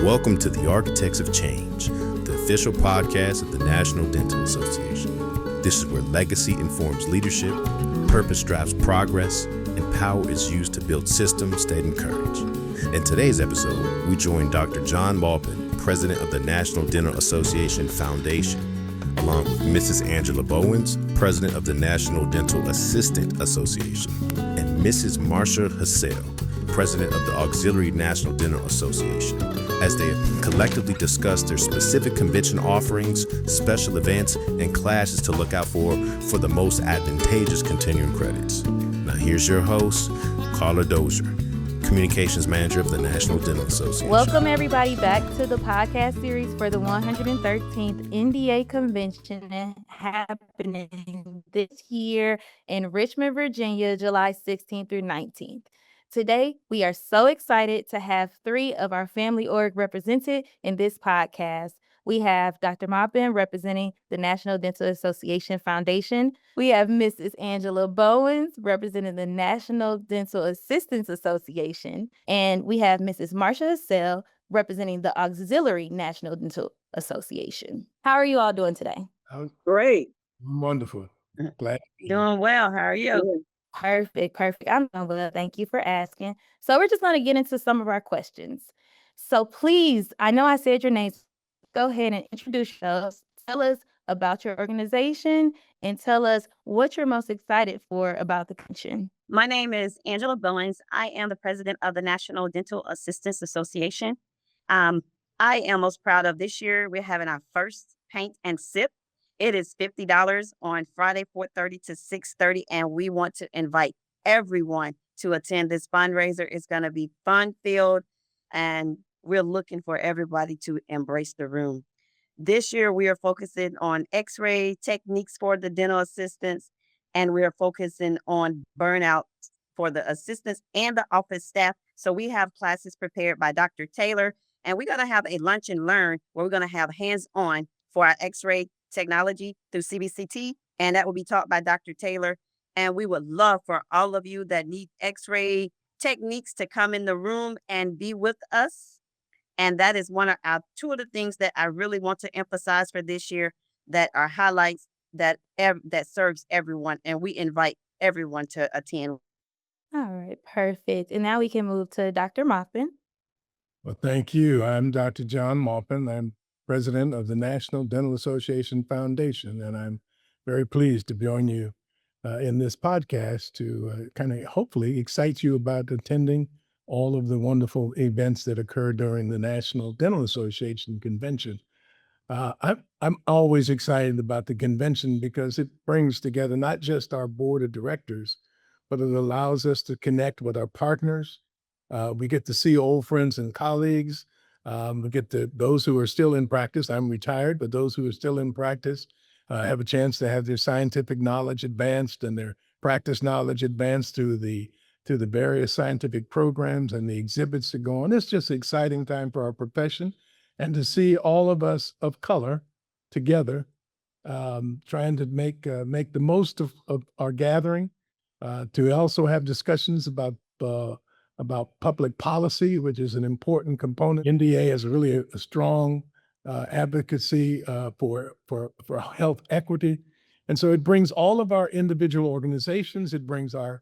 Welcome to the Architects of Change, the official podcast of the National Dental Association. This is where legacy informs leadership, purpose drives progress, and power is used to build systems that encourage. In today's episode, we join Dr. John Maupin, President of the National Dental Association Foundation, along with Mrs. Angela Bowens, President of the National Dental Assistant Association, and Mrs. Marcia Hassell, President of the Auxiliary National Dental Association, as they collectively discuss their specific convention offerings, special events, and classes to look out for the most advantageous continuing credits. Now here's your host, Carla Dozier, Communications Manager of the National Dental Association. Welcome everybody back to the podcast series for the 113th NDAA convention happening this year in Richmond, Virginia, July 16th through 19th. Today, we are so excited to have three of our family org represented in this podcast. We have Dr. Maupin representing the National Dental Association Foundation. We have Mrs. Angela Bowens representing the National Dental Assistants Association. And we have Mrs. Marcia Hassell representing the Auxiliary National Dental Association. How are you all doing today? Great. Wonderful. Glad to be here. Doing well. How are you? Perfect. I'm doing well. Thank you for asking. So we're just going to get into some of our questions. So please, I know I said your names. Go ahead and introduce yourselves. Tell us about your organization and tell us what you're most excited for about the convention. My name is Angela Bowens. I am the president of the National Dental Assistants Association. I am most proud of this year. We're having our first paint and sip. It is $50 on Friday, 4:30 to 6:30, and we want to invite everyone to attend this fundraiser. It's going to be fun-filled, and we're looking for everybody to embrace the room. This year, we are focusing on X-ray techniques for the dental assistants, and we are focusing on burnout for the assistants and the office staff. So we have classes prepared by Dr. Taylor, and we're going to have a lunch and learn where we're going to have hands-on for our X-ray technology through CBCT, and that will be taught by Dr. Taylor. And we would love for all of you that need X-ray techniques to come in the room and be with us. And that is two of the things that I really want to emphasize for this year that are highlights that serves everyone. And we invite everyone to attend. All right, perfect. And now we can move to Dr. Maupin. Well, thank you. I'm Dr. John Maupin. I'm president of the National Dental Association Foundation, and I'm very pleased to join you in this podcast to kind of hopefully excite you about attending all of the wonderful events that occur during the National Dental Association convention. I'm always excited about the convention because it brings together not just our board of directors, but it allows us to connect with our partners. We get to see old friends and colleagues. We get those who are still in practice. I'm retired, but those who are still in practice have a chance to have their scientific knowledge advanced and their practice knowledge advanced through the various scientific programs and the exhibits that go on. It's just an exciting time for our profession, and to see all of us of color together, trying to make the most of our gathering, to also have discussions about public policy, which is an important component. NDAA is really a strong advocacy for health equity. And so it brings all of our individual organizations, it brings our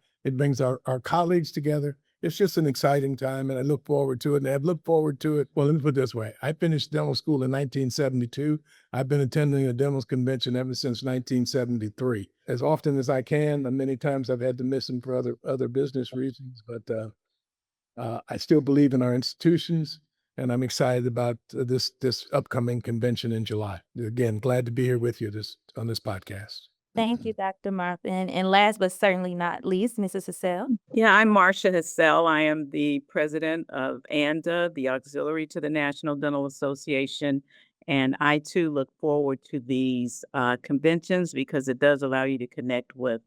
colleagues together. It's just an exciting time, and I look forward to it. And I've looked forward to it. Well, let me put it this way. I finished dental school in 1972. I've been attending a dental convention ever since 1973. As often as I can, and many times I've had to miss them for other business reasons, but I still believe in our institutions, and I'm excited about this upcoming convention in July. Again, glad to be here with you on this podcast. Thank you, Dr. Maupin. And last but certainly not least, Mrs. Hassell. Yeah, I'm Marcia Hassell. I am the president of ANDA, the Auxiliary to the National Dental Association. And I, too, look forward to these conventions because it does allow you to connect with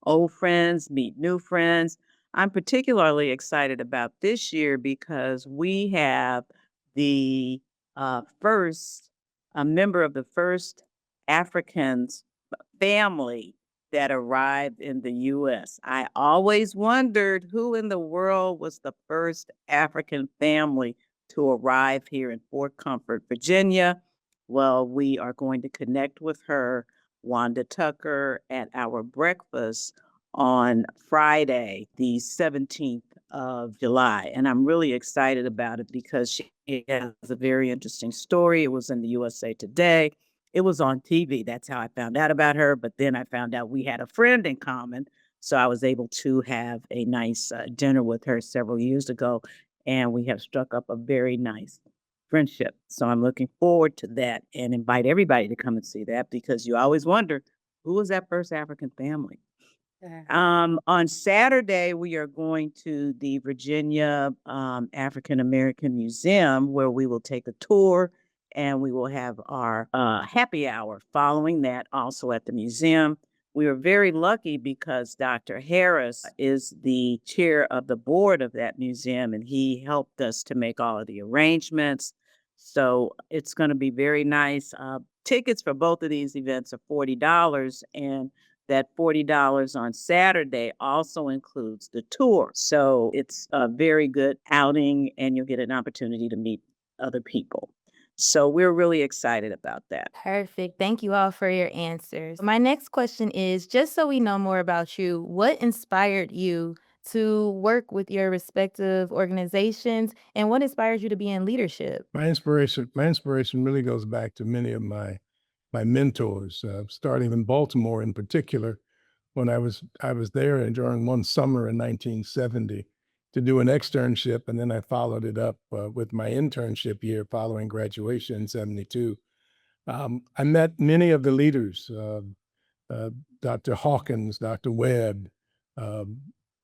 old friends, meet new friends. I'm particularly excited about this year because we have a member of the first Africans family that arrived in the U.S. I always wondered who in the world was the first African family to arrive here in Fort Comfort, Virginia. Well, we are going to connect with her, Wanda Tucker, at our breakfast on Friday, the 17th of July. And I'm really excited about it because she has a very interesting story. It was in the USA Today. It was on TV. That's how I found out about her. But then I found out we had a friend in common. So I was able to have a nice dinner with her several years ago. And we have struck up a very nice friendship. So I'm looking forward to that and invite everybody to come and see that because you always wonder who was that first African family? On Saturday, we are going to the Virginia African American Museum where we will take a tour and we will have our happy hour following that also at the museum. We are very lucky because Dr. Harris is the chair of the board of that museum and he helped us to make all of the arrangements. So it's going to be very nice. Tickets for both of these events are $40 and that $40 on Saturday also includes the tour. So it's a very good outing and you'll get an opportunity to meet other people. So we're really excited about that. Perfect. Thank you all for your answers. My next question is, just so we know more about you, what inspired you to work with your respective organizations and what inspires you to be in leadership? My inspiration really goes back to many of my mentors, starting in Baltimore in particular, when I was there and during one summer in 1970 to do an externship, and then I followed it up with my internship year following graduation in 72. I met many of the leaders, Dr. Hawkins, Dr. Webb, um,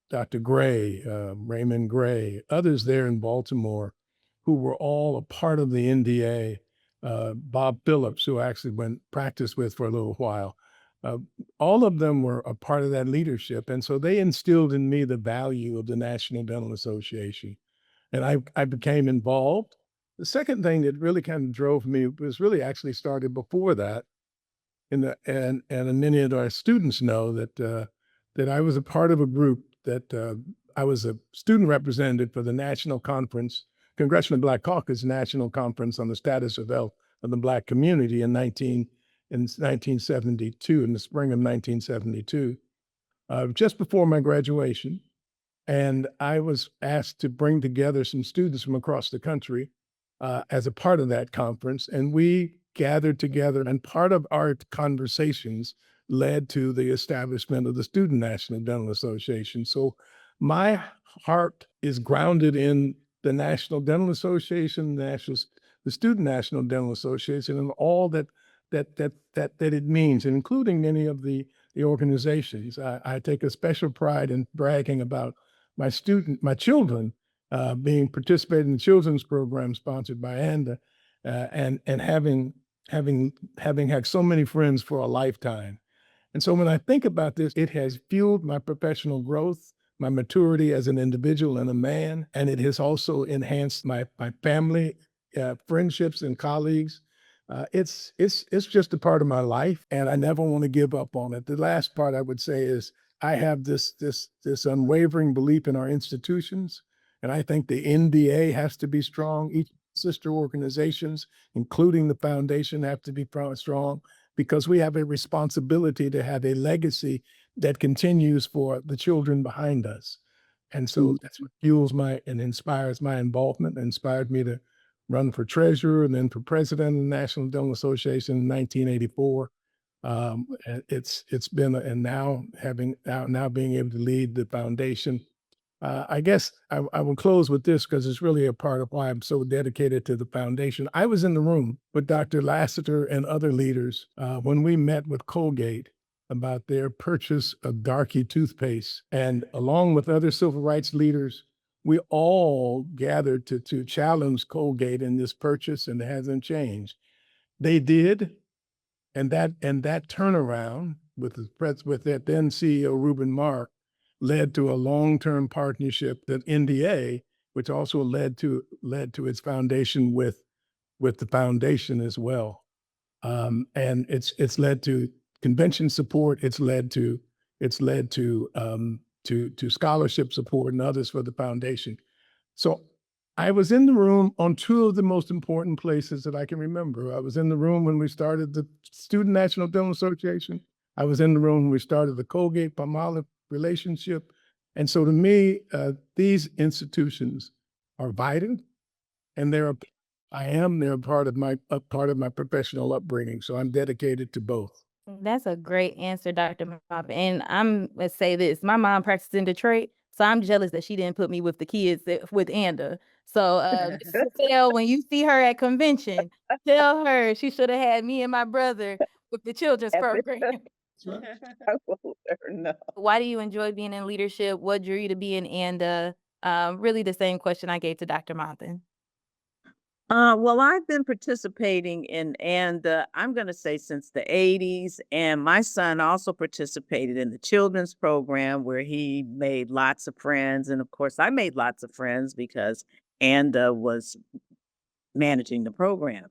Dr. Gray, Raymond Gray, others there in Baltimore who were all a part of the NDA, Bob Phillips, who I actually practiced with for a little while. Uh, all of them were a part of that leadership. And so they instilled in me the value of the National Dental Association. And I became involved. The second thing that really kind of drove me was really actually started before that. And many of our students know that I was a part of a group that I was a student representative for the National Conference, Congressional Black Caucus National Conference on the Status of Health of the Black Community in 1972, in the spring of 1972, just before my graduation. And I was asked to bring together some students from across the country as a part of that conference. And we gathered together, and part of our conversations led to the establishment of the Student National Dental Association. So my heart is grounded in the National Dental Association, the Student National Dental Association, and all that it means, and including many of the organizations. I take a special pride in bragging about my children being participating in the children's program sponsored by ANDA, and having had so many friends for a lifetime. And so when I think about this, it has fueled my professional growth, my maturity as an individual and a man, and it has also enhanced my family, friendships and colleagues. It's just a part of my life, and I never want to give up on it. The last part I would say is I have this unwavering belief in our institutions, and I think the NDA has to be strong. Each sister organizations, including the foundation, have to be strong because we have a responsibility to have a legacy that continues for the children behind us. And so that's what fuels and inspires my involvement, inspired me to run for treasurer and then for president of the National Dental Association in 1984. And it's been, and now being able to lead the foundation. I guess I will close with this because it's really a part of why I'm so dedicated to the foundation. I was in the room with Dr. Lassiter and other leaders when we met with Colgate about their purchase of Darky toothpaste. And along with other civil rights leaders, we all gathered to challenge Colgate in this purchase, and it hasn't changed. They did. And that turnaround with that then CEO Reuben Mark led to a long-term partnership that NDA, which also led to its foundation with the foundation as well. And it's led to convention support. It's led to scholarship support and others for the foundation. So I was in the room on two of the most important places that I can remember. I was in the room when we started the Student National Dental Association. I was in the room when we started the Colgate-Palmolive relationship. And so to me, these institutions are vital, and they're a part of my professional upbringing. So I'm dedicated to both. That's a great answer, Dr. Mop. And I'm gonna say this: my mom practiced in Detroit, so I'm jealous that she didn't put me with the kids with Anda. So Miss when you see her at convention, tell her she should have had me and my brother with the children's program. I will let her know. Why do you enjoy being in leadership? What drew you to be in Anda? Really the same question I gave to Dr. Maupin. Well, I've been participating and I'm going to say since the 80s. And my son also participated in the children's program where he made lots of friends. And of course, I made lots of friends because Anda was managing the program.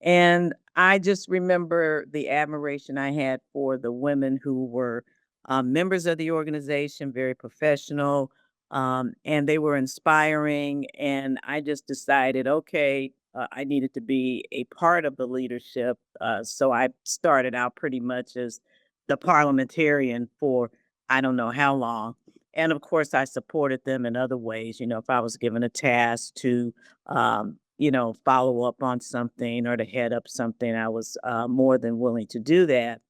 And I just remember the admiration I had for the women who were members of the organization, very professional, and they were inspiring. And I just decided, okay, I needed to be a part of the leadership. So I started out pretty much as the parliamentarian for I don't know how long. And of course, I supported them in other ways. If I was given a task to follow up on something or to head up something, I was more than willing to do that.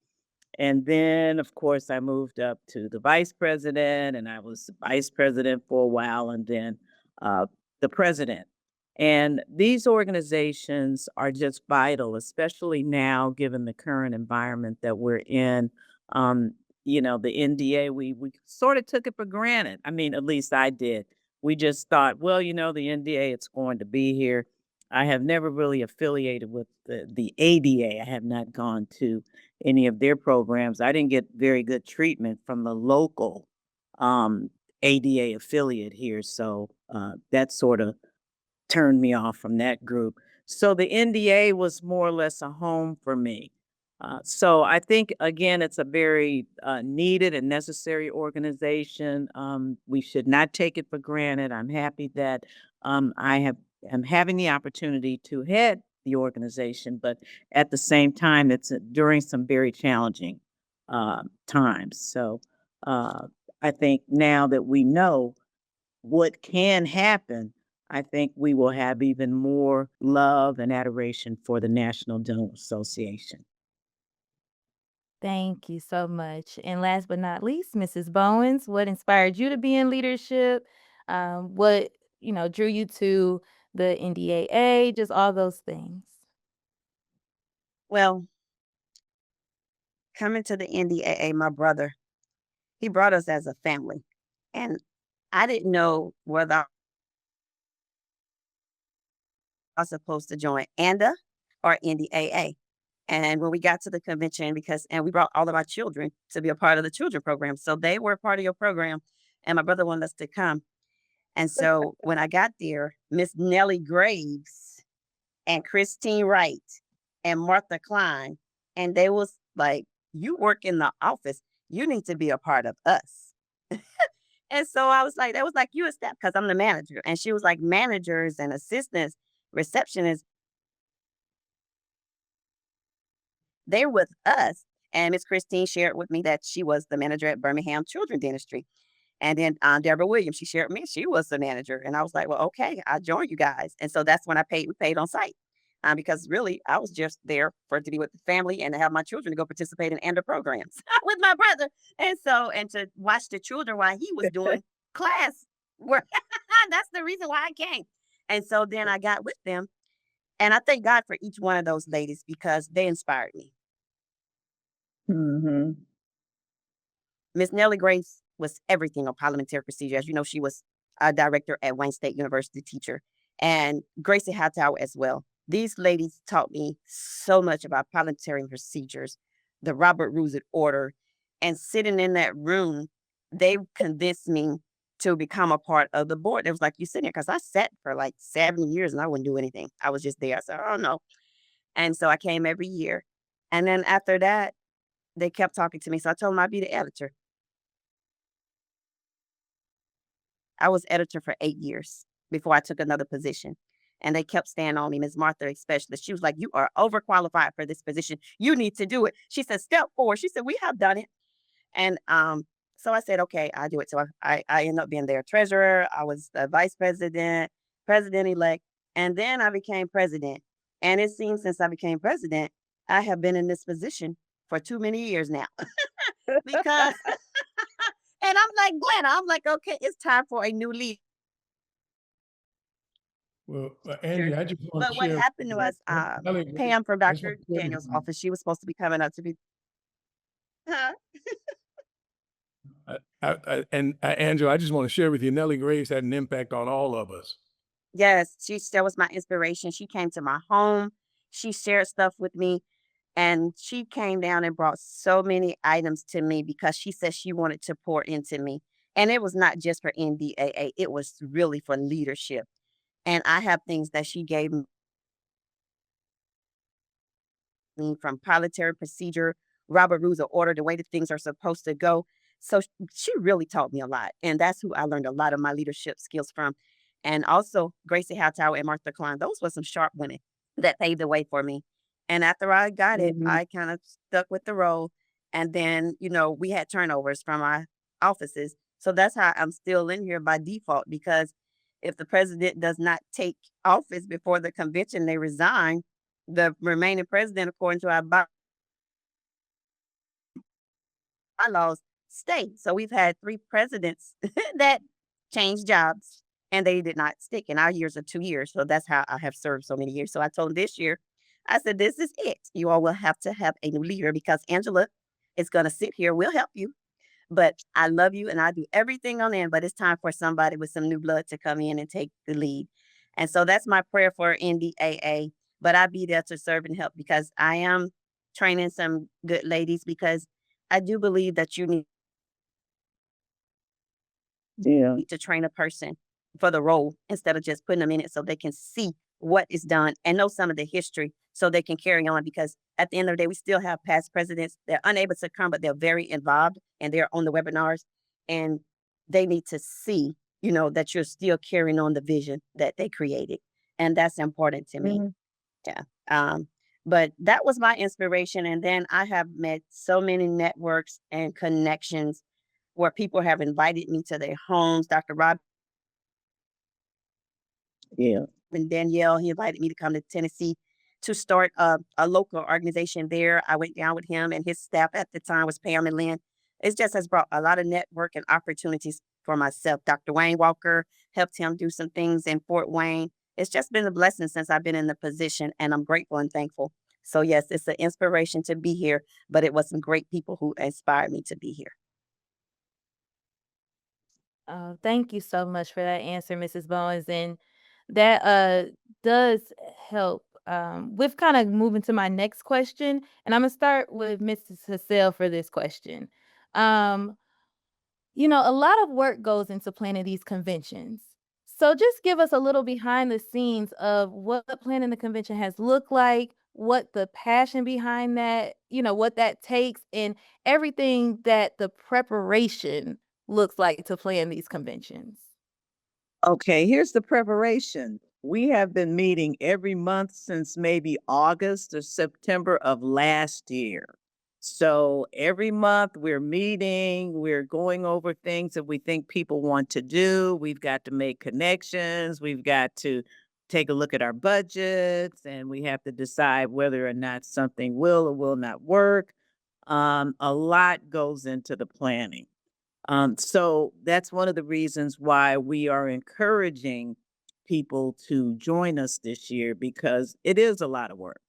And then, of course, I moved up to the vice president, and I was vice president for a while, and then uh, the president. And these organizations are just vital, especially now, given the current environment that we're in. Um, the NDA, we sort of took it for granted. I mean, at least I did. We just thought, well, the NDA, it's going to be here. I have never really affiliated with the ADA. I have not gone to any of their programs. I didn't get very good treatment from the local um, ADA affiliate here. So that sort of turned me off from that group. So the NDA was more or less a home for me. So I think, again, it's a very needed and necessary organization. We should not take it for granted. I'm happy that am having the opportunity to head the organization, but at the same time, it's during some very challenging times. So uh, I think now that we know what can happen, I think we will have even more love and adoration for the National Dental Association. Thank you so much. And last but not least, Mrs. Bowens, what inspired you to be in leadership? What, drew you to the NDAA, just all those things. Well, coming to the NDAA, my brother, he brought us as a family. And I didn't know whether I was supposed to join ANDA or NDAA. And when we got to the convention, and we brought all of our children to be a part of the children program. So they were part of your program, and my brother wanted us to come. And so when I got there, Miss Nellie Graves and Christine Wright and Martha Klein, and they was like, you work in the office. You need to be a part of us. And so I was like, that was like, you a step because I'm the manager. And she was like, managers and assistants, receptionists, they're with us. And Miss Christine shared with me that she was the manager at Birmingham Children Dentistry. And then Deborah Williams, she shared with me she was the manager. And I was like, well, okay, I joined you guys. And so that's when we paid on site. Because really, I was just there to be with the family and to have my children to go participate in ANDA programs with my brother. And to watch the children while he was doing class work. That's the reason why I came. And so then I got with them. And I thank God for each one of those ladies because they inspired me. Hmm. Miss Nellie Grace was everything on parliamentary procedure. As you know, she was a director at Wayne State University teacher, and Gracie Hightower as well. These ladies taught me so much about parliamentary procedures, the Robert Rules of Order, and sitting in that room, they convinced me to become a part of the board. It was like, you sit here, because I sat for like 70 years and I wouldn't do anything. I was just there. I said, oh no. And so I came every year. And then after that, they kept talking to me. So I told them I'd be the editor. I was editor for 8 years. before I took another position. And they kept staying on me, Ms. Martha especially. She was like, "You are overqualified for this position. You need to do it." She said, "Step forward." She said, "We have done it." And so I said, "Okay, I'll do it." So I ended up being their treasurer. I was the vice president, president elect, and then I became president. And it seems since I became president, I have been in this position for too many years now. Because and I'm like, Glenna, I'm like, okay, it's time for a new leader. Well, Angie, I just want But to what share. happened was Nellie Grace, Pam from I just want Dr. to share with Daniel's you. office, she was supposed to be coming up to be. Huh? Angela, I just want to share with you, Nellie Grace had an impact on all of us. Yes, that was my inspiration. She came to my home. She shared stuff with me, and she came down and brought so many items to me because she said she wanted to pour into me. And it was not just for NDAA, it was really for leadership. And I have things that she gave me from parliamentary procedure, Robert Rules of Order, the way that things are supposed to go. So she really taught me a lot. And that's who I learned a lot of my leadership skills from. And also Gracie Hightower and Martha Klein. Those were some sharp women that paved the way for me. And after I got it, I kind of stuck with the role. And then, we had turnovers from our offices. So that's how I'm still in here by default, because if the president does not take office before the convention, they resign. The remaining president, according to our bylaws, stay. So we've had 3 presidents that changed jobs, and they did not stick. And our years are 2 years. So that's how I have served so many years. So I told them this year, I said, "This is it. You all will have to have a new leader, because Angela is going to sit here. We'll help you. But I love you and I do everything on end. But it's time for somebody with some new blood to come in and take the lead." And so that's my prayer for NDAA. But I'll be there to serve and help, because I am training some good ladies, because I do believe that you need Yeah. to train a person for the role instead of just putting them in it, so they can see what is done and know some of the history so they can carry on. Because at the end of the day, we still have past presidents. They're unable to come, but they're very involved and they're on the webinars, and they need to see, that you're still carrying on the vision that they created. And that's important to me. Yeah. But that was my inspiration. And then I have met so many networks and connections where people have invited me to their homes. Dr. Rob Yeah. and Danielle, he invited me to come to Tennessee to start a local organization there. I went down with him, and his staff at the time was Pam and Lynn. It just has brought a lot of network and opportunities for myself. Dr. Wayne Walker helped him do some things in Fort Wayne. It's just been a blessing since I've been in the position, and I'm grateful and thankful. So yes, it's an inspiration to be here, but it was some great people who inspired me to be here. Thank you so much for that answer, Mrs. Bowens. And that does help with kind of moving to my next question. And I'm gonna start with Mrs. Hassel for this question. Um, a lot of work goes into planning these conventions. So just give us a little behind the scenes of what planning the convention has looked like, what the passion behind that, what that takes, and everything that the preparation looks like to plan these conventions. Okay, here's the preparation. We have been meeting every month since maybe August or September of last year. So every month we're meeting, we're going over things that we think people want to do. We've got to make connections, we've got to take a look at our budgets, and we have to decide whether or not something will or will not work. A lot goes into the planning. So that's one of the reasons why we are encouraging people to join us this year, because it is a lot of work.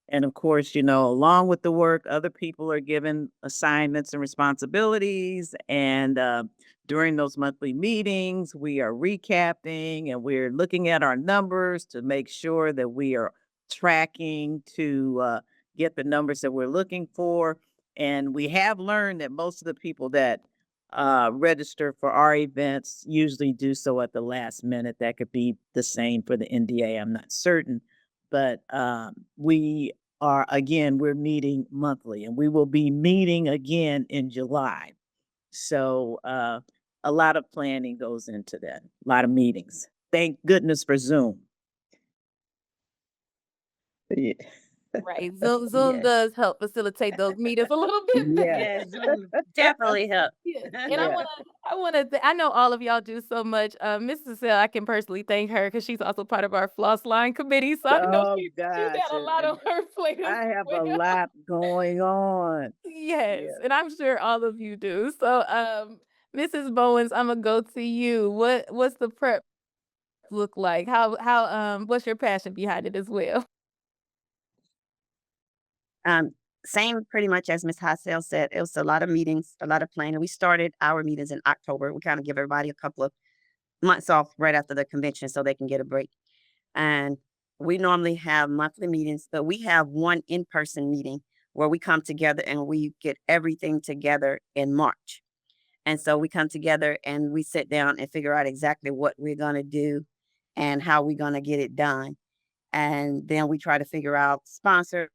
And of course, along with the work, other people are given assignments and responsibilities. And during those monthly meetings, we are recapping and we're looking at our numbers to make sure that we are tracking to get the numbers that we're looking for. And we have learned that most of the people that register for our events usually do so at the last minute. That could be the same for the NDA. I'm not certain, but we're meeting monthly, and we will be meeting again in July. So a lot of planning goes into that, a lot of meetings. thank goodness for Zoom. Yeah. Right. Zoom Yes. does help facilitate those meetings a little bit better. Yeah. Yes, Zoom definitely help. Yes, and Yeah. I know all of y'all do so much. Mrs. Sell, I can personally thank her because she's also part of our floss line committee. So I know Oh she gosh, got a lot on her plate as I have a well. lot going on. Yes, Yeah. and I'm sure all of you do. So, Mrs. Bowens, I'm gonna go to you. What's the prep look like? How what's your passion behind it as well? Um, Same pretty much as Miss Hassel said. It was a lot of meetings, a lot of planning. We started our meetings in October. We kind of give everybody a couple of months off right after the convention so they can get a break. And we normally have monthly meetings, but we have one in-person meeting where we come together and we get everything together in March. And so we come together and we sit down and figure out exactly what we're going to do and how we're going to get it done. And then we try to figure out sponsors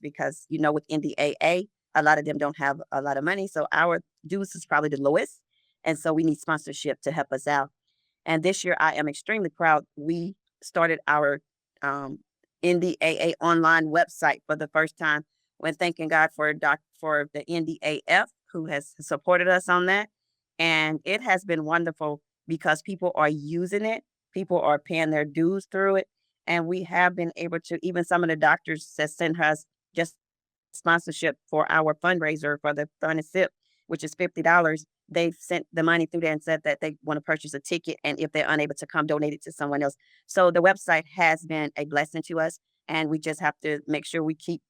because, with NDAA, a lot of them don't have a lot of money. So our dues is probably the lowest. And so we need sponsorship to help us out. And this year, I am extremely proud. We started our NDAA online website for the first time. When thanking God for the NDAF who has supported us on that, and it has been wonderful because people are using it. People are paying their dues through it, and we have been able to. Even some of the doctors that sent us just sponsorship for our fundraiser for the Fun and Sip, which is $50. They've sent the money through there and said that they want to purchase a ticket, and if they're unable to come, donate it to someone else. So the website has been a blessing to us, and we just have to make sure we keep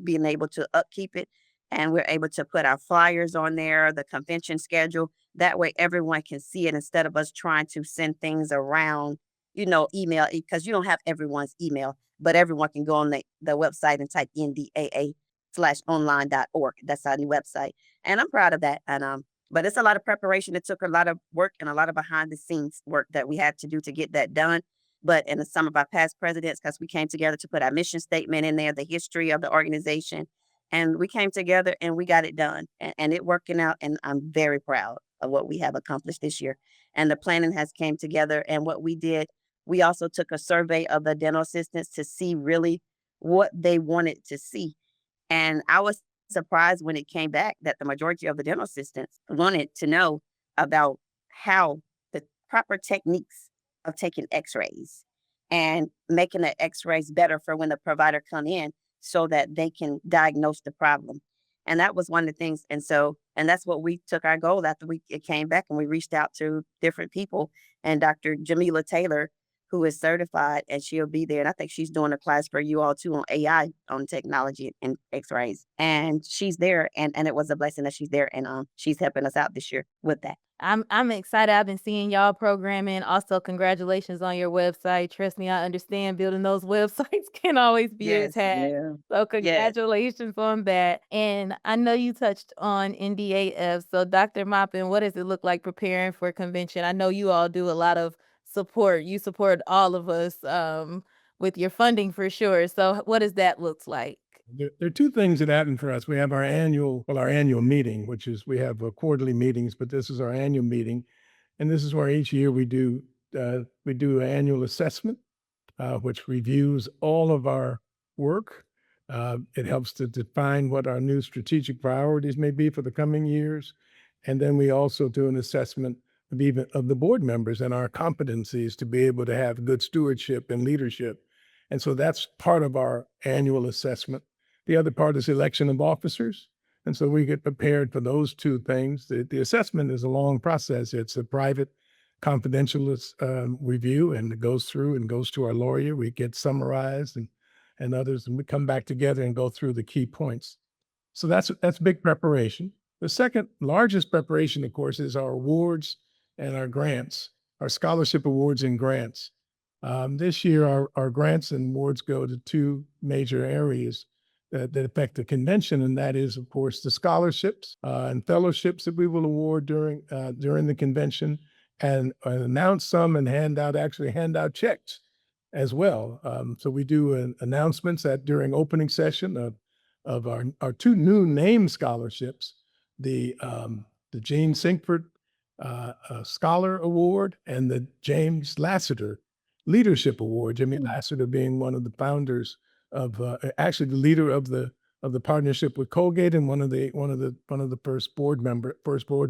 being able to upkeep it, and we're able to put our flyers on there, the convention schedule. That way, everyone can see it instead of us trying to send things around, email because you don't have everyone's email, but everyone can go on the website and type NDAA/online.org. That's our new website. And I'm proud of that. And but it's a lot of preparation. It took a lot of work and a lot of behind the scenes work that we had to do to get that done. But in some of our past presidents, because we came together to put our mission statement in there, the history of the organization, and we came together and we got it done, and it working out. And I'm very proud of what we have accomplished this year. And the planning has came together. And what we did, we also took a survey of the dental assistants to see really what they wanted to see. And I was surprised when it came back that the majority of the dental assistants wanted to know about how the proper techniques of taking x-rays and making the x-rays better for when the provider come in so that they can diagnose the problem. And that was one of the things. And that's what we took our goal after it came back, and we reached out to different people. And Dr. Jamila Taylor, who is certified, and she'll be there. And I think she's doing a class for you all too on AI, on technology and x-rays. And she's there, and it was a blessing that she's there, and she's helping us out this year with that. I'm excited. I've been seeing y'all programming. Also, congratulations on your website. Trust me, I understand building those websites can always be a Yes. task. Yeah. So Yes. congratulations on that. And I know you touched on NDAF. So Dr. Maupin, what does it look like preparing for convention? I know you all do a lot of support. You support all of us with your funding for sure. So what does that look like? There are two things that happen for us. We have our annual meeting, which is we have quarterly meetings, but this is our annual meeting, and this is where each year we do an annual assessment, which reviews all of our work. It helps to define what our new strategic priorities may be for the coming years, and then we also do an assessment of the board members and our competencies to be able to have good stewardship and leadership. And so that's part of our annual assessment. The other part is election of officers. And so we get prepared for those two things. The assessment is a long process. It's a private, confidential review, and it goes through and goes to our lawyer. We get summarized and others, and we come back together and go through the key points. So that's big preparation. The second largest preparation, of course, is our awards and our grants, our scholarship awards and grants. This year, our grants and awards go to two major areas that affect the convention, and that is, of course, the scholarships and fellowships that we will award during the convention, and announce some and hand out checks as well. So we do announcements during opening session of our two new name scholarships, the Gene Sinkford Scholar Award and the James Lassiter Leadership Award. Jimmy Lassiter being one of the founders of, actually the leader of the partnership with Colgate and one of the first board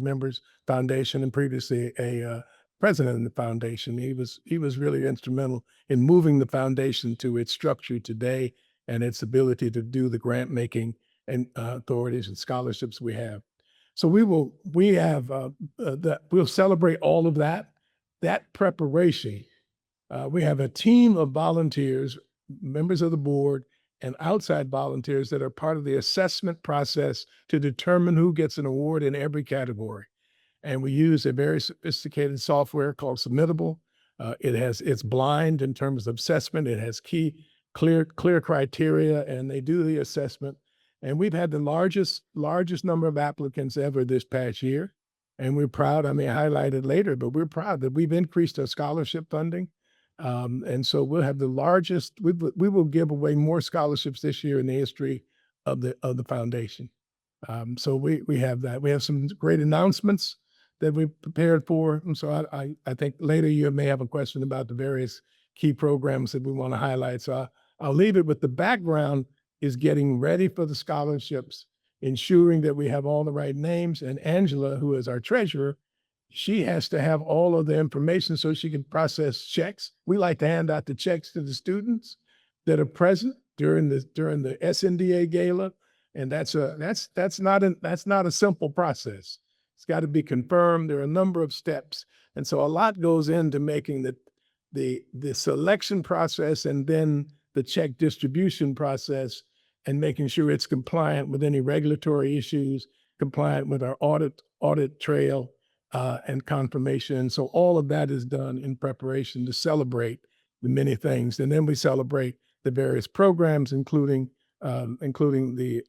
members foundation, and previously a president of the foundation. He was really instrumental in moving the foundation to its structure today and its ability to do the grant making and authorities and scholarships we have. So we'll celebrate all of that preparation. We have a team of volunteers, members of the board, and outside volunteers that are part of the assessment process to determine who gets an award in every category. And we use a very sophisticated software called Submittable. It's blind in terms of assessment. It has clear criteria, and they do the assessment. And we've had the largest number of applicants ever this past year. And we're proud, I may highlight it later, but we're proud that we've increased our scholarship funding. And so we'll have the largest, we will give away more scholarships this year in the history of the foundation. So we have that. We have some great announcements that we prepared for. And so I think later you may have a question about the various key programs that we want to highlight. So I'll leave it with the background is getting ready for the scholarships, ensuring that we have all the right names. And Angela, who is our treasurer, she has to have all of the information so she can process checks. We like to hand out the checks to the students that are present during the SNDA gala. And that's not a simple process. It's got to be confirmed. There are a number of steps. And so a lot goes into making the selection process and then the check distribution process and making sure it's compliant with any regulatory issues, compliant with our audit trail and confirmation. So all of that is done in preparation to celebrate the many things. And then we celebrate the various programs, including the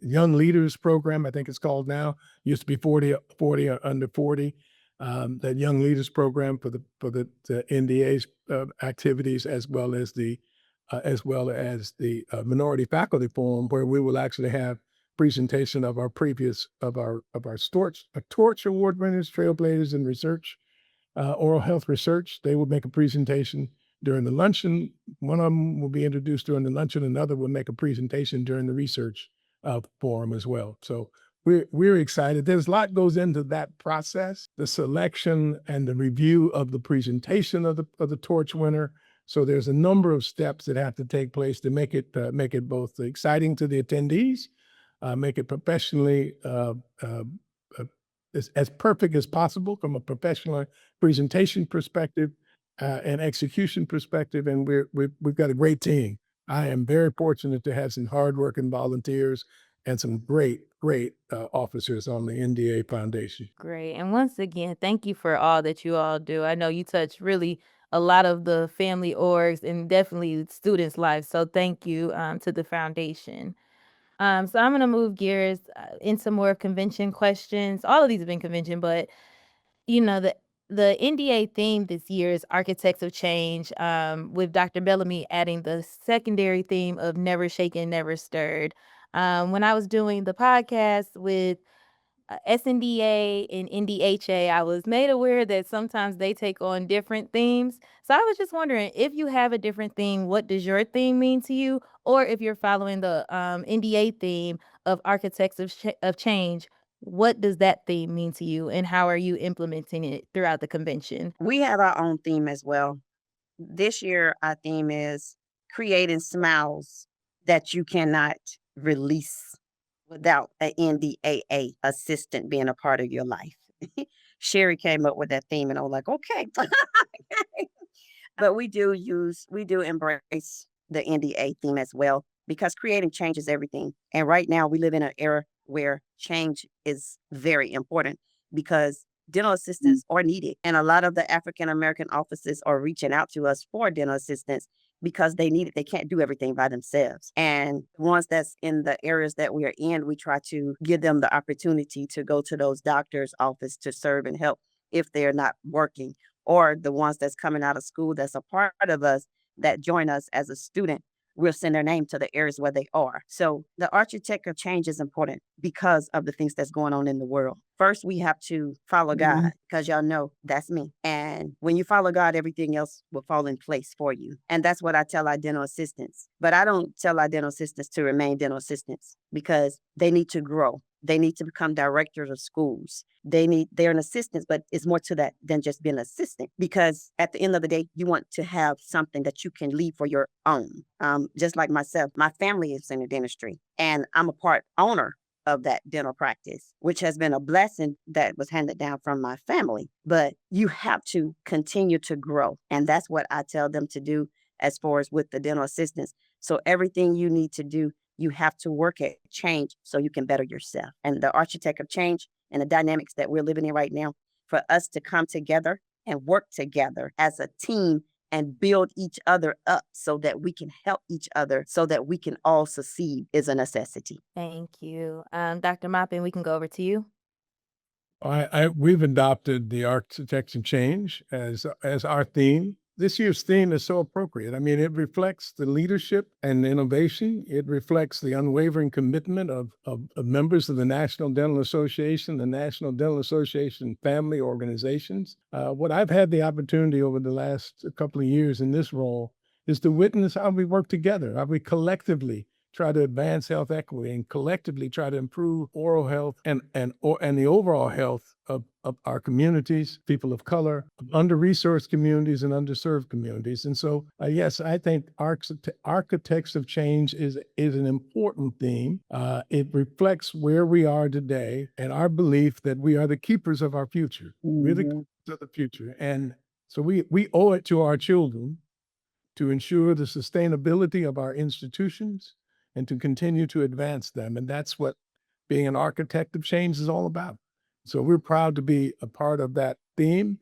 Young Leaders Program, I think it's called now. Used to be 40 or under 40. That Young Leaders Program for the NDA's activities, as well as the Minority Faculty Forum, where we will actually have presentation of our Torch Award winners, trailblazers in research, oral health research. They will make a presentation during the luncheon. One of them will be introduced during the luncheon. Another will make a presentation during the research forum as well. So we're excited. There's a lot goes into that process, the selection and the review of the presentation of the Torch winner. So there's a number of steps that have to take place to make it both exciting to the attendees, make it professionally as perfect as possible from a professional presentation perspective and execution perspective. And we've got a great team. I am very fortunate to have some hardworking volunteers and some great officers on the NDAA Foundation. Great. And once again, thank you for all that you all do. I know you touch really a lot of the family orgs and definitely students' lives. So thank you to the foundation. So I'm going to move gears into more convention questions. All of these have been convention, but the NDA theme this year is Architects of Change, with Dr. Bellamy adding the secondary theme of Never Shaken, Never Stirred. When I was doing the podcast with SNDA and NDHA, I was made aware that sometimes they take on different themes. So I was just wondering, if you have a different theme, what does your theme mean to you? Or if you're following the NDA theme of Architects of Change, what does that theme mean to you, and how are you implementing it throughout the convention? We have our own theme as well. This year, our theme is creating smiles that you cannot release without an NDAA assistant being a part of your life. Sherry came up with that theme, and I was like, okay. But we do embrace the NDA theme as well, because creating change is everything. And right now we live in an era where change is very important, because dental assistants are needed. And a lot of the African American offices are reaching out to us for dental assistants because they need it. They can't do everything by themselves. And the ones that's in the areas that we are in, we try to give them the opportunity to go to those doctors' office to serve and help if they're not working, or the ones that's coming out of school that's a part of us that join us as a student. we'll send their name to the areas where they are. So the architect of change is important because of the things that's going on in the world. First, we have to follow God, because y'all know that's me. And when you follow God, everything else will fall in place for you. And that's what I tell our dental assistants. But I don't tell our dental assistants to remain dental assistants, because they need to grow. They need to become directors of schools. They're an assistant, but it's more to that than just being an assistant, because at the end of the day, you want to have something that you can leave for your own. Just like myself, my family is in the dentistry, and I'm a part owner of that dental practice, which has been a blessing that was handed down from my family. But you have to continue to grow. And that's what I tell them to do as far as with the dental assistants. So everything you need to do, you have to work at change so you can better yourself. And the architect of change and the dynamics that we're living in right now, for us to come together and work together as a team and build each other up so that we can help each other, so that we can all succeed, is a necessity. Thank you. Dr. Maupin, we can go over to you. We've adopted the architects of change as our theme. This year's theme is so appropriate. I mean, it reflects the leadership and innovation. It reflects the unwavering commitment of members of the National Dental Association, the National Dental Association family organizations. What I've had the opportunity over the last couple of years in this role is to witness how we work together, how we collectively try to advance health equity and collectively try to improve oral health and the overall health of our communities, people of color, under-resourced communities and underserved communities. And so, yes, I think architects of change is an important theme. It reflects where we are today and our belief that we are the keepers of our future. We're the keepers of the future. And so we owe it to our children to ensure the sustainability of our institutions and to continue to advance them. And that's what being an architect of change is all about. So we're proud to be a part of that theme,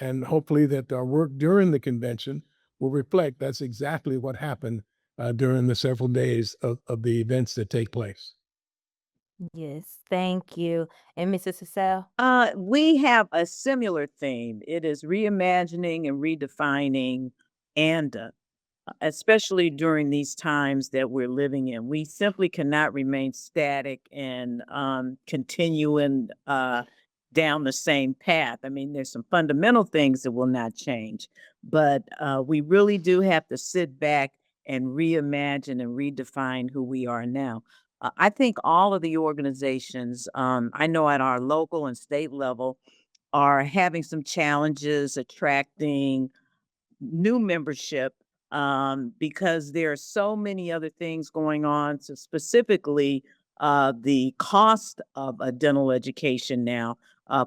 and hopefully that our work during the convention will reflect that's exactly what happened during the several days of the events that take place. Yes, thank you. And Mrs. Cassell? We have a similar theme. It is reimagining and redefining ANDA, especially during these times that we're living in. We simply cannot remain static and continuing down the same path. I mean, there's some fundamental things that will not change, but we really do have to sit back and reimagine and redefine who we are now. I think all of the organizations, I know at our local and state level, are having some challenges attracting new membership, because there are so many other things going on. So specifically, the cost of a dental education now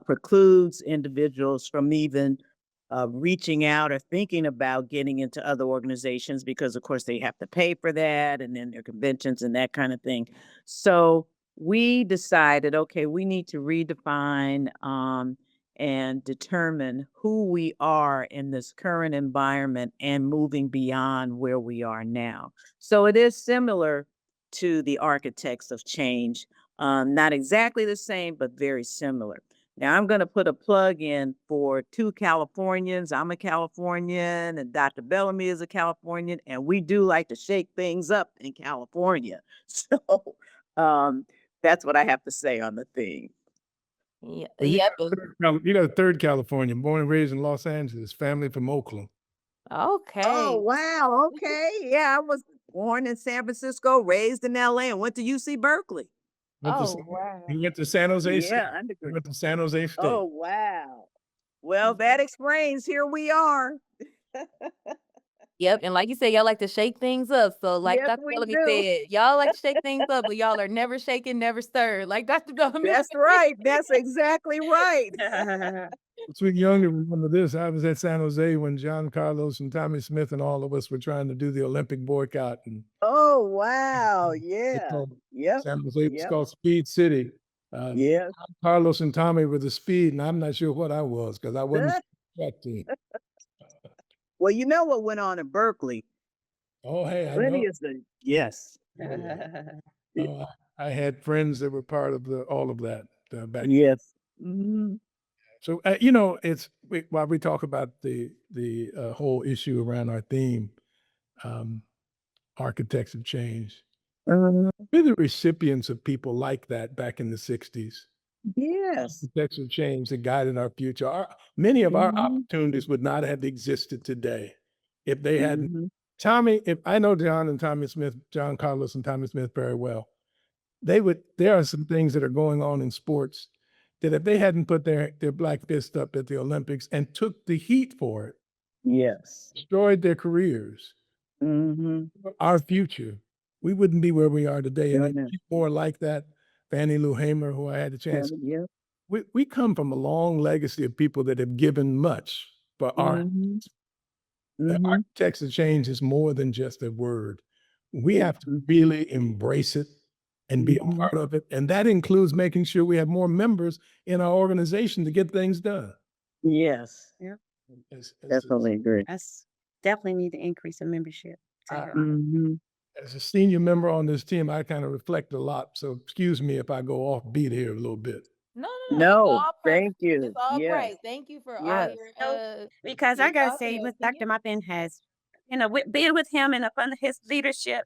precludes individuals from even reaching out or thinking about getting into other organizations, because of course they have to pay for that, and then their conventions and that kind of thing. So we decided, okay, we need to redefine and determine who we are in this current environment and moving beyond where we are now. So it is similar to the architects of change, not exactly the same, but very similar. Now, I'm going to put a plug in for two Californians. I'm a Californian, and Dr. Bellamy is a Californian, and we do like to shake things up in California. So that's what I have to say on the theme. Yeah, Well, yep. you got a third Californian, born and raised in Los Angeles, family from Oakland. Okay. Oh, wow. Okay. Yeah, I was born in San Francisco, raised in LA, and went to UC Berkeley. Wow. He went to San Jose State. Yeah, He undergrad. went to San Jose State. Oh, wow. Well, that explains, here we are. Yep, and like you said, y'all like to shake things up. So like Yes, Dr. we Bellamy do. said, y'all like to shake things up, but y'all are never shaken, never stirred. Like Dr. Bellamy. That's right. That's exactly right. Sweet Young, remember this. I was at San Jose when John Carlos and Tommy Smith and all of us were trying to do the Olympic boycott. And Oh, wow. they Yeah. called Yep. San Jose was Yep. called Speed City. Yes. Carlos and Tommy were the speed, and I'm not sure what I was because I wasn't track team. Well, you know what went on in Berkeley? Oh, hey, I Plenty know. of things. Yes. Oh, I had friends that were part of all of that back. Yes. Mhm. So while we talk about the whole issue around our theme, architects of change. Mhm. We're the recipients of people like that back in the 60s. Yes. Architects of change that guided our future. Many of our Mhm. opportunities would not have existed today if they hadn't. Mhm. Tommy, if I know John and Tommy Smith, John Carlos and Tommy Smith very well, there are some things that are going on in sports that if they hadn't put their black fist up at the Olympics and took the heat for it, Yes. destroyed their careers, Mhm. our future, we wouldn't be where we are today. And Goodness. more like that, Fannie Lou Hamer, who I had the chance, Yeah. we come from a long legacy of people that have given much for our Mhm. the Mhm. architects of change is more than just a word. We have to Mhm. really embrace it and be a Mhm. part of it. And that includes making sure we have more members in our organization to get things done. Yes. Yeah. As Definitely agree. That's definitely need to increase in membership. I- Mhm. as a senior member on this team, I kind of reflect a lot. So excuse me if I go off beat here a little bit. No, it's No, all thank perfect. you. It's all Yes. great. Thank you for all Yes. your Because I your gotta thoughts and say, your Miss opinions. Dr. Muffin has, being with him and upon his leadership,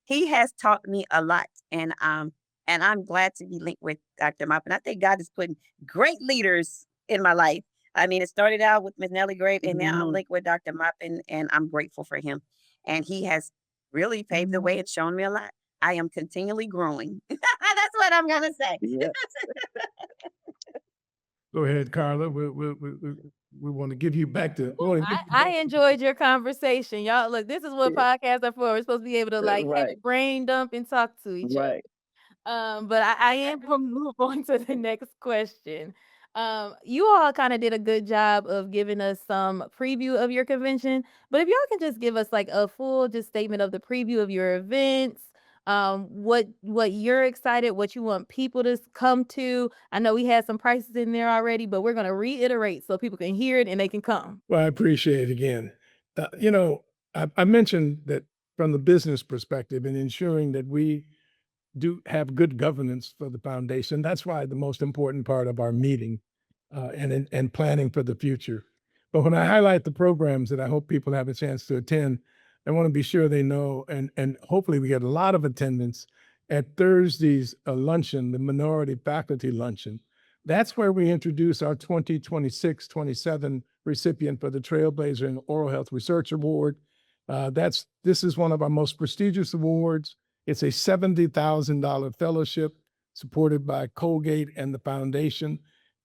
he has taught me a lot. And I'm glad to be linked with Dr. Muffin. I think God is putting great leaders in my life. I mean, it started out with Miss Nellie Grave, and now I'm linked with Dr. Muffin, and I'm grateful for him. And he has really paved the way and shown me a lot. I am continually growing. That's what I'm gonna say. Yeah. Go ahead, Carla. We want to give you back to. We want to give you I back to- enjoyed your conversation. Y'all, look, this is what podcasts are for. We're supposed to be able to like have a Right. brain dump and talk to each other. Right. But I am gonna move on to the next question. You all kind of did a good job of giving us some preview of your convention, but if y'all can just give us like a full just statement of the preview of your events, what you're excited, what you want people to come to. I know we had some prices in there already, but we're gonna reiterate so people can hear it and they can come. Well, I appreciate it again. I mentioned that from the business perspective and ensuring that we do have good governance for the foundation. That's why the most important part of our meeting and planning for the future. But when I highlight the programs that I hope people have a chance to attend, I want to be sure they know, and hopefully we get a lot of attendance at Thursday's luncheon, the minority faculty luncheon. That's where we introduce our 2026-27 recipient for the Trailblazer and Oral Health Research Award. This is one of our most prestigious awards. It's a $70,000 fellowship supported by Colgate and the foundation.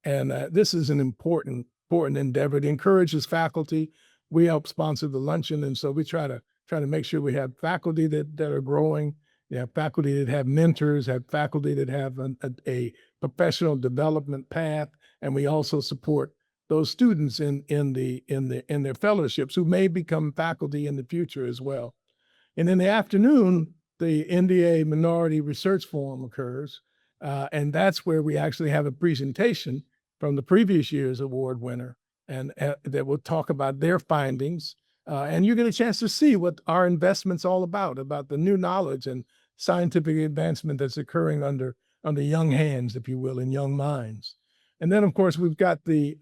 And this is an important endeavor. It encourages faculty. We help sponsor the luncheon. And so we try to make sure we have faculty that are growing. We have faculty that have mentors, have faculty that have a professional development path. And we also support those students in their fellowships who may become faculty in the future as well. And in the afternoon, the NDAA Minority Research Forum occurs, and that's where we actually have a presentation from the previous year's award winner, and that will talk about their findings. And you get a chance to see what our investment's all about the new knowledge and scientific advancement that's occurring under young hands, if you will, in young minds. And then, of course, we've got the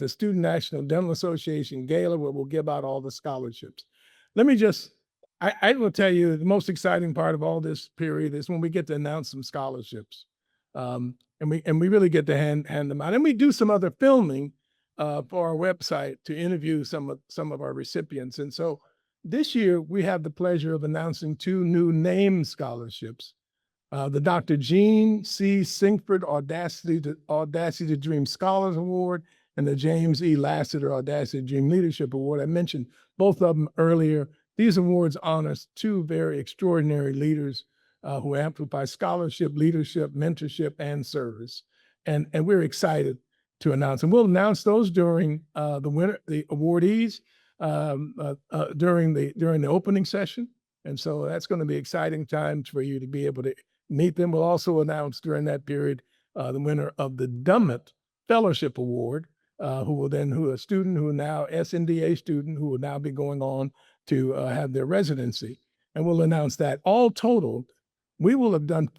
Student National Dental Association Gala, where we'll give out all the scholarships. Let me just I will tell you the most exciting part of all this period is when we get to announce some scholarships, and we really get to hand them out, and we do some other filming for our website to interview some of our recipients. And so this year we have the pleasure of announcing two new name scholarships. The Dr. Jean C. Sinkford Audacity to Dream Scholars Award and the James E. Lassiter Audacity to Dream Leadership Award. I mentioned both of them earlier. These awards honor two very extraordinary leaders who amplify scholarship, leadership, mentorship, and service. And we're excited to announce. And we'll announce those during the awardees during the opening session. And so that's going to be exciting times for you to be able to meet them. We'll also announce during that period the winner of the Dummett Fellowship Award, who a student who now SNDA student who will now be going on to have their residency. And we'll announce that. All totaled, we will have done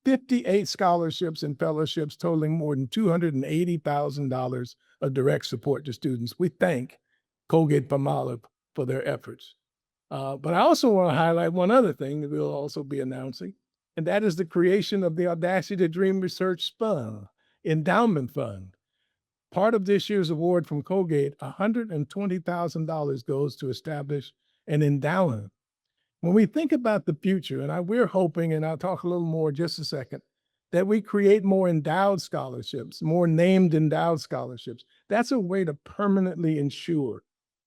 58 scholarships and fellowships totaling more than $280,000 of direct support to students. We thank Colgate-Palmolive for their efforts. But I also want to highlight one other thing that we'll also be announcing, and that is the creation of the Audacity to Dream Research Fund, Endowment Fund. Part of this year's award from Colgate, $120,000 goes to establish an endowment. When we think about the future, and we're hoping, and I'll talk a little more in just a second, that we create more endowed scholarships, more named endowed scholarships. That's a way to permanently ensure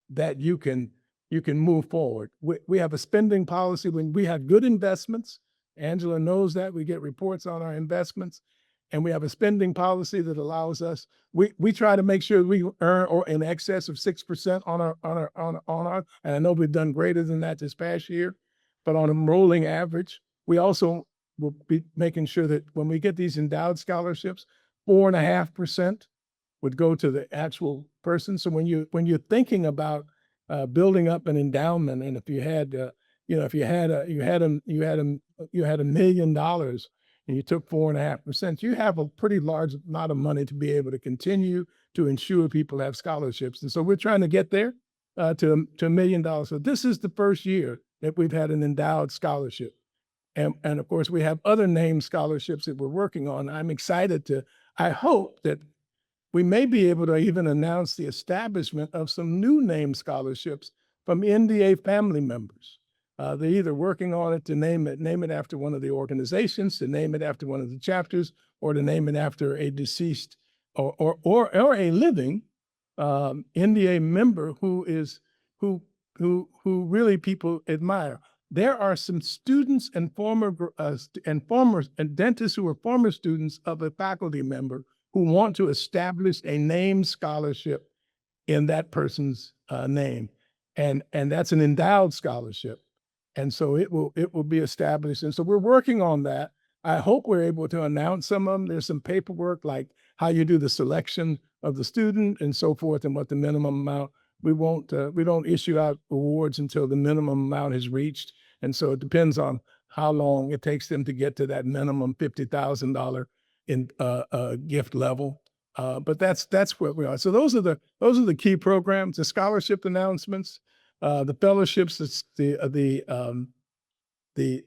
that you can move forward. We have a spending policy when we have good investments. Angela knows that. We get reports on our investments, and we have a spending policy that allows us. We try to make sure we earn or in excess of 6% on our. And I know we've done greater than that this past year, but on a rolling average, we also will be making sure that when we get these endowed scholarships, 4.5% would go to the actual person. So when you're thinking about building up an endowment, and if you had $1 million and you took 4.5%, you have a pretty large amount of money to be able to continue to ensure people have scholarships. And so we're trying to get there to $1 million. So this is the first year that we've had an endowed scholarship. And of course, we have other named scholarships that we're working on. I hope that we may be able to even announce the establishment of some new named scholarships from NDAA family members. They're either working on it to name it after one of the organizations, to name it after one of the chapters, or to name it after a deceased or a living NDAA member who really people admire. There are some students and former dentists who are former students of a faculty member who want to establish a named scholarship in that person's name, and that's an endowed scholarship, and so it will be established. And so we're working on that. I hope we're able to announce some of them. There's some paperwork like how you do the selection of the student and so forth, and what the minimum amount. We don't issue out awards until the minimum amount is reached, and so it depends on how long it takes them to get to that minimum $50,000 in gift level. But that's where we are. So those are the key programs, the scholarship announcements, the fellowships, the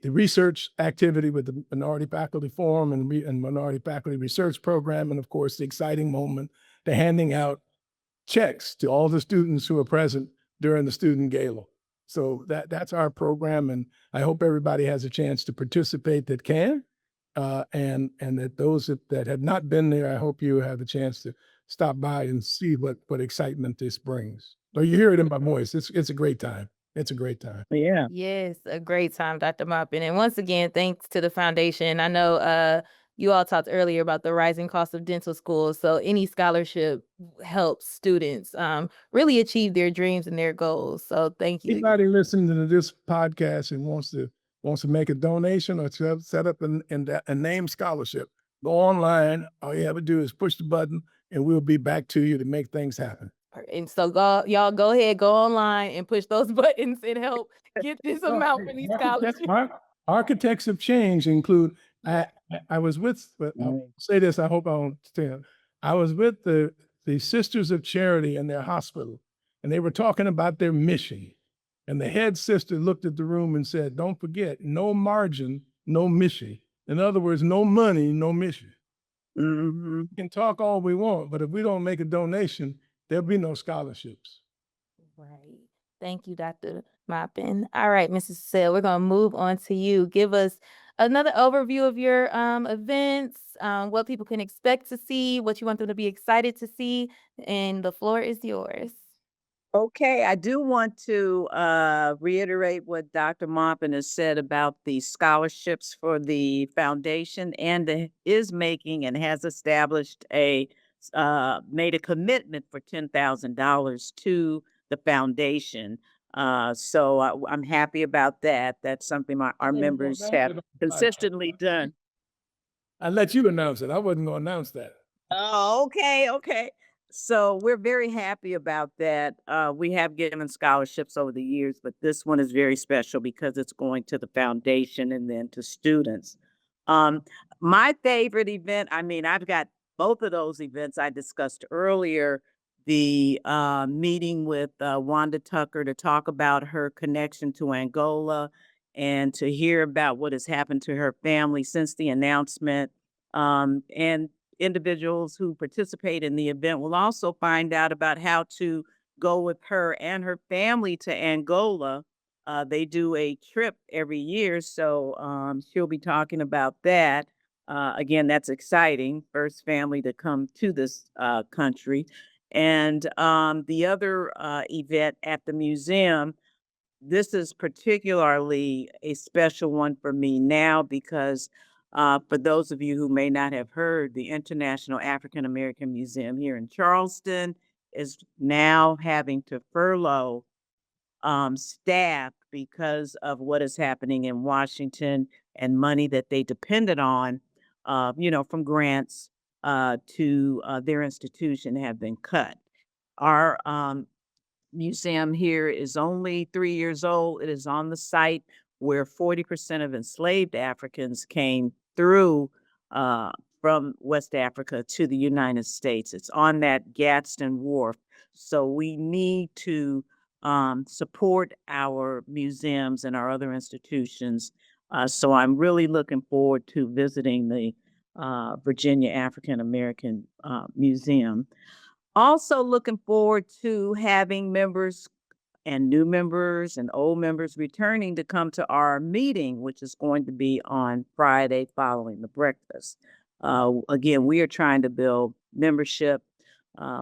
research activity with the Minority Faculty Forum and Minority Faculty Research Program, and of course the exciting moment, the handing out checks to all the students who are present during the student gala. So that's our program, and I hope everybody has a chance to participate that can. And that those that have not been there, I hope you have a chance to stop by and see what excitement this brings. So you hear it in my voice. It's a great time. It's a great time. Yeah. Yes, a great time, Dr. Maupin. And once again, thanks to the foundation. I know you all talked earlier about the rising cost of dental schools. So any scholarship helps students really achieve their dreams and their goals. So thank you. Anybody listening to this podcast and wants to make a donation or set up a named scholarship, go online. All you have to do is push the button, and we'll be back to you to make things happen. And so y'all go ahead, go online and push those buttons and help get this amount for these scholarships. Architects of change include. I was with. I'll say this. I hope I won't stand. I was with the Sisters of Charity in their hospital, and they were talking about their mission. And the head sister looked at the room and said, "Don't forget, no margin, no mission." In other words, no money, no mission. Mm-hmm. We can talk all we want, but if we don't make a donation, there'll be no scholarships. Right. Thank you, Dr. Maupin. All right, Mrs. Sale, we're going to move on to you. Give us another overview of your events, what people can expect to see, what you want them to be excited to see, and the floor is yours. Okay, I do want to reiterate what Dr. Maupin has said about the scholarships for the foundation, and is making and has established made a commitment for $10,000 to the foundation. So I'm happy about that. That's something our members have consistently done. I'll let you announce it. I wasn't going to announce that. Oh, okay. So we're very happy about that. We have given scholarships over the years, but this one is very special because it's going to the foundation and then to students. My favorite event, I've got both of those events I discussed earlier, the meeting with Wanda Tucker to talk about her connection to Angola and to hear about what has happened to her family since the announcement. And individuals who participate in the event will also find out about how to go with her and her family to Angola. They do a trip every year, so she'll be talking about that. Again, that's exciting. First family to come to this country. And the other event at the museum, this is particularly a special one for me now because for those of you who may not have heard, the International African American Museum here in Charleston is now having to furlough staff because of what is happening in Washington and money that they depended on, from grants to their institution have been cut. Our museum here is only 3 years old. It is on the site where 40% of enslaved Africans came through uh, from West Africa to the United States. It's on that Gadsden Wharf. So we need to support our museums and our other institutions. So I'm really looking forward to visiting the Virginia African American Museum. Also looking forward to having members and new members and old members returning to come to our meeting, which is going to be on Friday following the breakfast. Again, we are trying to build membership,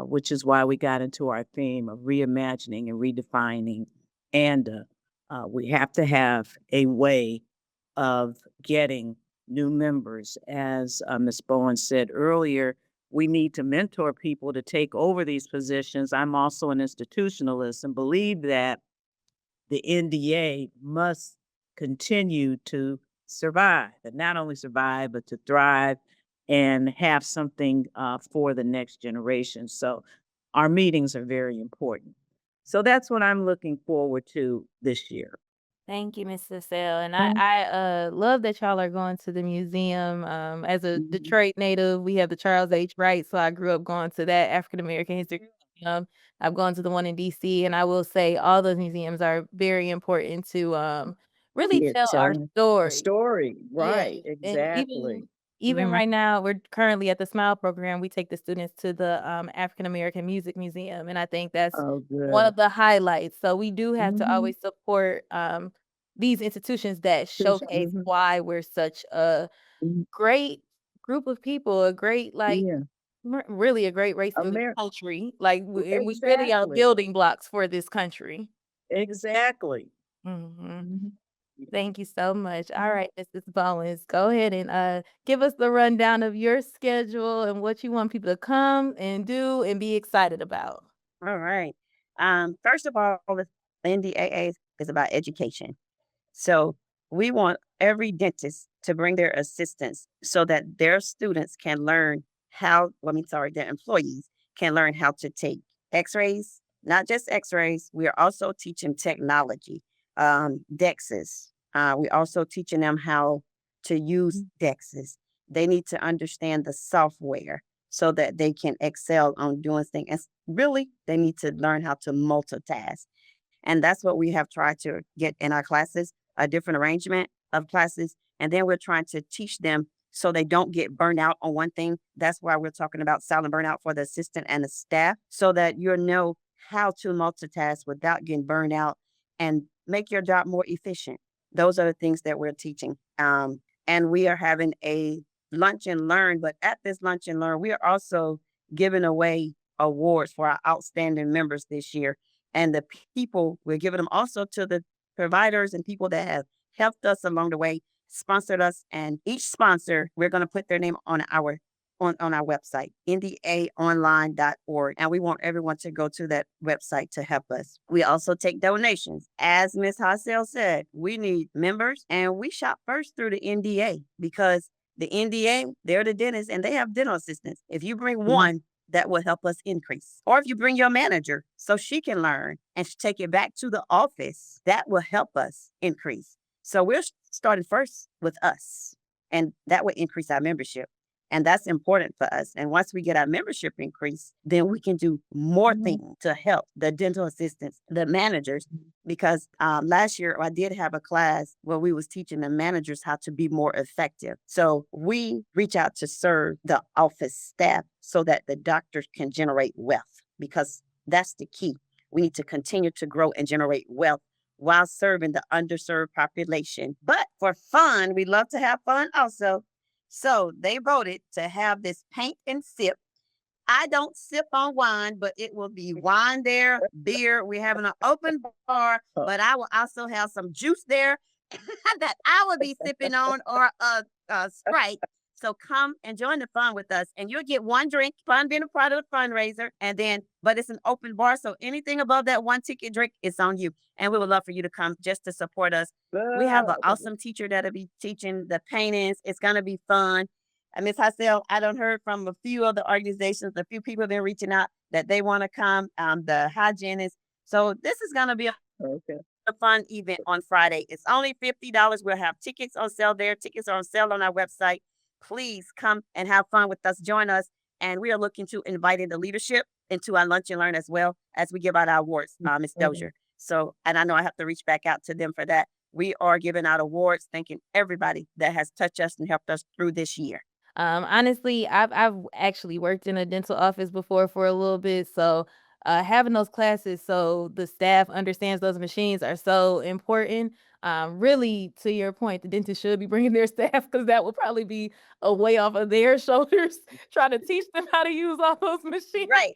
which is why we got into our theme of reimagining and redefining. And we have to have a way of getting new members. As Ms. Bowen said earlier, we need to mentor people to take over these positions. I'm also an institutionalist and believe that the NDA must continue to survive, and not only survive, but to thrive and have something for the next generation. So our meetings are very important. So that's what I'm looking forward to this year. Thank you, Mrs. Sell. And I love that y'all are going to the museum. As a Mhm. Detroit native, we have the Charles H. Wright, so I grew up going to that African American History Museum. I've gone to the one in DC, and I will say all those museums are very important to really Yeah, tell our telling a story. story, Yes, right, and exactly. even Mhm. right now, we're currently at the SMILE program. We take the students to the African American Music Museum, and I think that's Oh, one good. of the highlights. So we do have to Mhm. always support these institutions that showcase Mhm. why we're such a Mhm. great group of people, a great Yeah, really a great race in this Amer country. Like and we really are exactly, building blocks for this country. exactly. Hmm. Mhm. Thank you so much. All Mhm. right, Mrs. Bowens, go ahead and give us the rundown of your schedule and what you want people to come and do and be excited about. All right. First of all, the NDAA is about education. So we want every dentist to bring their assistants so that their students can learn their employees can learn how to take x-rays, not just x-rays. We are also teaching technology, DEXs. We also teaching them how to use DEXs. They need to understand the software so that they can excel on doing things. And really, they need to learn how to multitask. And that's what we have tried to get in our classes, a different arrangement of classes. And then we're trying to teach them so they don't get burned out on one thing. That's why we're talking about silent burnout for the assistant and the staff, so that you know how to multitask without getting burned out and make your job more efficient. Those are the things that we're teaching. And we are having a lunch and learn, but at this lunch and learn, we are also giving away awards for our outstanding members this year. And the people, we're giving them also to the providers and people that have helped us along the way, sponsored us. And each sponsor, we're going to put their name on our website, NDAonline.org. And we want everyone to go to that website to help us. We also take donations. As Ms. Hassel said, we need members, and we shop first through the NDA because the NDA, they're the dentists and they have dental assistants. If you bring one, that will help us increase. Or if you bring your manager so she can learn and take it back to the office, that will help us increase. So we're starting first with us, and that will increase our membership. And that's important for us. And once we get our membership increase, then we can do more Mhm. things to help the dental assistants, the managers. Because last year I did have a class where we was teaching the managers how to be more effective. So we reach out to serve the office staff so that the doctors can generate wealth, because that's the key. We need to continue to grow and generate wealth while serving the underserved population. But for fun, we love to have fun also. So they voted to have this paint and sip. I don't sip on wine, but it will be wine there, beer. We're having an open bar, but I will also have some juice there that I will be sipping on, or a Sprite. So come and join the fun with us, and you'll get one drink. Fun being a part of the fundraiser, and then, but it's an open bar, so anything above that one ticket drink is on you. And we would love for you to come just to support us. We have an awesome teacher that'll be teaching the paintings. It's gonna be fun. And Miss Hassel, I don't heard from a few other organizations, a few people have been reaching out that they want to come. The hygienists. So this is gonna be Okay. a fun event on Friday. It's only $50. We'll have tickets on sale there. Tickets are on sale on our website. Please come and have fun with us. Join us. And we are looking to invite in the leadership into our lunch and learn as well as we give out our awards, Ms. Dozier. So, and I know I have to reach back out to them for that. We are giving out awards, thanking everybody that has touched us and helped us through this year. Honestly, I've actually worked in a dental office before for a little bit, so having those classes so the staff understands those machines are so important. Really, to your point, the dentist should be bringing their staff, because that would probably be a way off of their shoulders trying to teach them how to use all those machines. Right.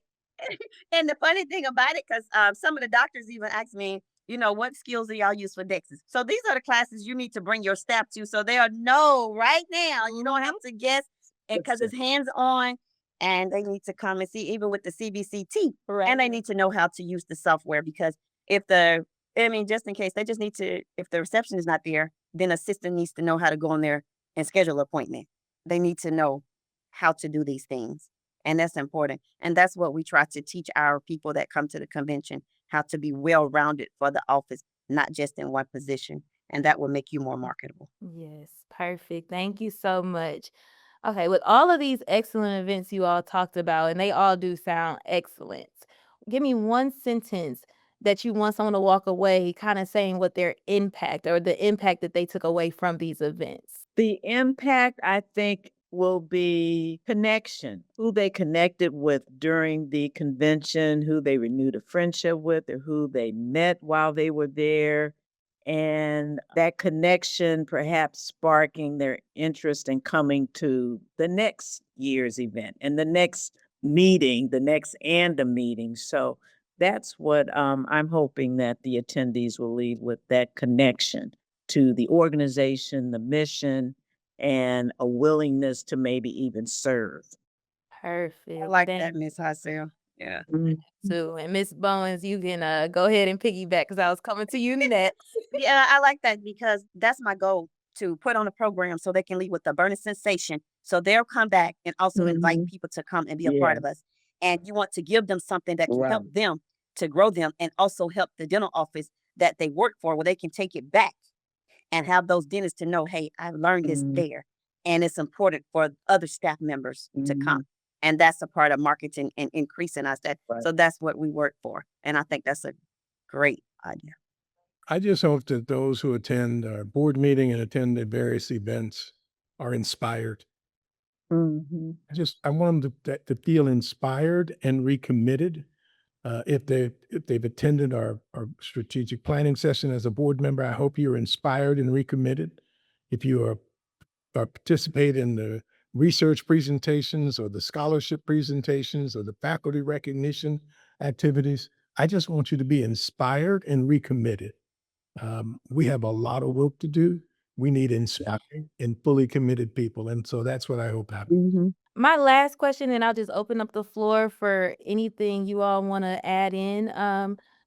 And the funny thing about it, because some of the doctors even ask me, what skills do y'all use for Dexys? So these are the classes you need to bring your staff to, so they'll know right now. You don't have to guess, because it's hands on, and they need to come and see, even with the CBCT, and they need to know how to use the software. Because if the, I mean, just in case, they just need to, if the reception is not there, then a assistant needs to know how to go in there and schedule an appointment. They need to know how to do these things. And that's important. And that's what we try to teach our people that come to the convention, how to be well rounded for the office, not just in one position. And that will make you more marketable. Yes, perfect. Thank you so much. Okay, with all of these excellent events you all talked about, and they all do sound excellent, give me one sentence that you want someone to walk away kind of saying what their impact, or the impact that they took away from these events. The impact, I think, will be connection, who they connected with during the convention, who they renewed a friendship with, or who they met while they were there. And that connection perhaps sparking their interest in coming to the next year's event and the next meeting, the next ANDA meeting. So that's what I'm hoping that the attendees will leave with, that connection to the organization, the mission, and a willingness to maybe even serve. Perfect. I like Thank that, Miss Hassel. Yeah. Mhm. you. And Miss Bowens, you can go ahead and piggyback, because I was coming to you next. Yeah, I like that, because that's my goal, to put on a program so they can leave with a burning sensation. So they'll come back and also invite Mhm. people to come and be a part Yeah. of us. And you want to give them something that can Right. help them to grow them, and also help the dental office that they work for, where they can take it back and have those dentists to know, hey, I've learned this Mhm. there. And it's important for other staff members to come. Mhm. And that's a part of marketing and increasing us. Right. So that's what we work for. And I think that's a great idea. I just hope that those who attend our board meeting and attend the various events are inspired. Mhm. I want them to feel inspired and recommitted. If they've attended our strategic planning session as a board member, I hope you're inspired and recommitted. If you are participate in the research presentations, or the scholarship presentations, or the faculty recognition activities, I just want you to be inspired and recommitted. We have a lot of work to do. We need inspired and fully committed people. And so that's what I hope happens. Mhm. My last question, and I'll just open up the floor for anything you all want to add in.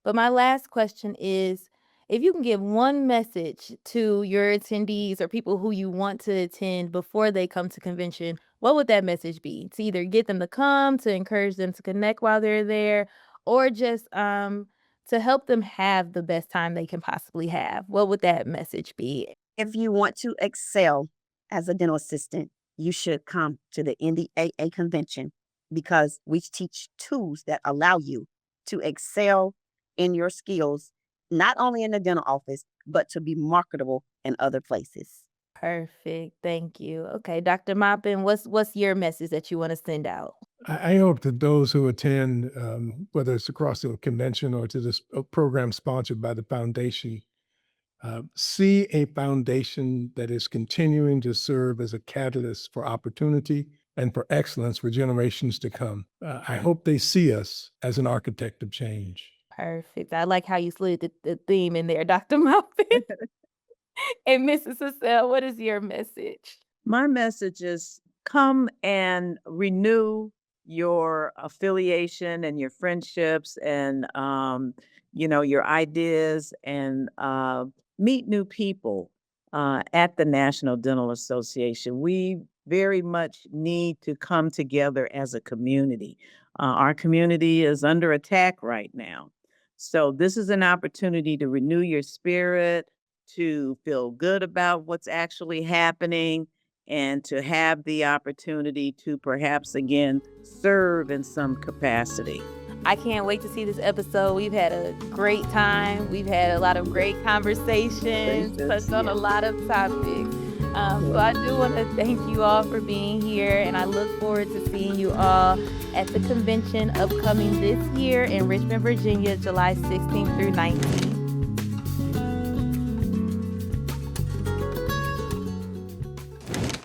But my last question is, if you can give one message to your attendees or people who you want to attend before they come to convention, what would that message be? To either get them to come, to encourage them to connect while they're there, or just to help them have the best time they can possibly have? What would that message be? If you want to excel as a dental assistant, you should come to the NDAA convention because we teach tools that allow you to excel in your skills, not only in the dental office, but to be marketable in other places. Perfect. Thank you. Okay, Dr. Maupin, what's your message that you want to send out? I hope that those who attend, whether it's across the convention or to this program sponsored by the foundation, see a foundation that is continuing to serve as a catalyst for opportunity and for excellence for generations to come. I hope they see us as an architect of change. Perfect. I like how you slid the theme in there, Dr. Maupin. And Mrs. Cassell, what is your message? My message is come and renew your affiliation and your friendships and your ideas and meet new people at the National Dental Association. We very much need to come together as a community. Our community is under attack right now. So this is an opportunity to renew your spirit, to feel good about what's actually happening, and to have the opportunity to perhaps again serve in some capacity. I can't wait to see this episode. We've had a great time. We've had a lot of great conversations, touched on a lot of topics. So I do want to thank you all for being here, and I look forward to seeing you all at the convention upcoming this year in Richmond, Virginia, July 16th through 19th.